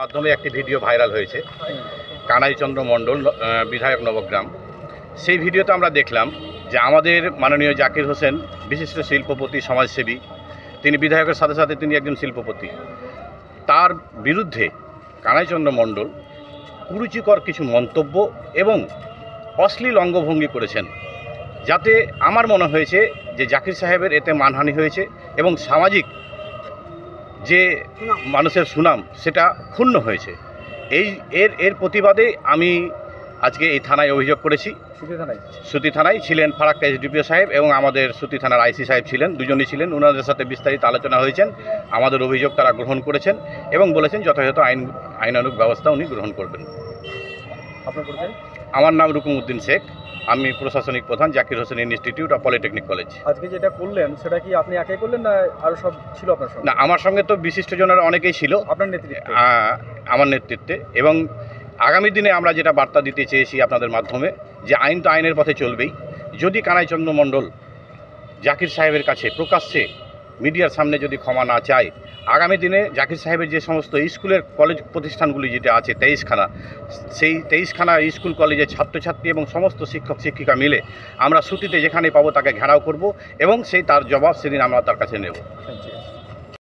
মাধ্যমে একটি video viral হয়েছে কানাইচন্দ্র মণ্ডল বিধায়ক নবগ্রাম। সেই ভিডিওতে আমরা দেখলাম যে আমাদের মাননীয় জাকির হোসেন বিশিষ্ট শিল্পপতি, সমাজসেবী, তিনি বিধায়কের সাথে সাথে তিনি একজন শিল্পপতি। তার বিরুদ্ধে কানাইচন্দ্র মণ্ডল কুরুচিকর কিছু মন্তব্য এবং অশ্লীল অঙ্গভঙ্গি করেছেন, যাতে আমার মনে হয়েছে যে জাকির সাহেবের এতে মানহানি হয়েছে এবং সামাজিক যে মানুষের সুনাম সেটা ক্ষুণ্ণ হয়েছে। এর প্রতিবাদে আমি আজকে এই থানায় অভিযোগ করেছি। সুতি থানায় ছিলেন ফারাক্কা এসডিপিও সাহেব এবং আমাদের সুতি থানার আইসি সাহেব ছিলেন, দুজনই ছিলেন। ওনাদের সাথে বিস্তারিত আলোচনা হয়েছেন, আমাদের অভিযোগ তারা গ্রহণ করেছেন এবং বলেছেন যথাযথ আইনানুগ ব্যবস্থা উনি গ্রহণ করবেন। আপনার পরিচয়? আমার নাম রুকুম উদ্দিন শেখ, আমি প্রশাসনিক প্রধান, Zakir Hossain institute of polytechnic college. আজকে যেটা করলেন সেটা কি আপনি একাই করলেন না আরও সব ছিল আপনার সঙ্গে? না, আমার সঙ্গে তো বিশিষ্টজনেরা অনেকেই ছিল আপনার নেতৃত্বে? আমার নেতৃত্বে। এবং আগামী দিনে আমরা যেটা বার্তা দিতে চেয়েছি আপনাদের মাধ্যমে, যে আইন তো আইনের পথে চলবেই। যদি কানাইচন্দ্র মণ্ডল জাকির সাহেবের কাছে প্রকাশ্যে মিডিয়ার সামনে যদি ক্ষমা না চায়, আগামী দিনে জাকির সাহেবের যে সমস্ত স্কুলের কলেজ প্রতিষ্ঠানগুলি যেটা আছে 23খানা, সেই 23খানা স্কুল কলেজের ছাত্রছাত্রী এবং সমস্ত শিক্ষক শিক্ষিকা মিলে আমরা সুতিতে যেখানে পাবো তাকে ঘেরাও করব এবং তার জবাব সেদিন আমরা তার কাছে নেব।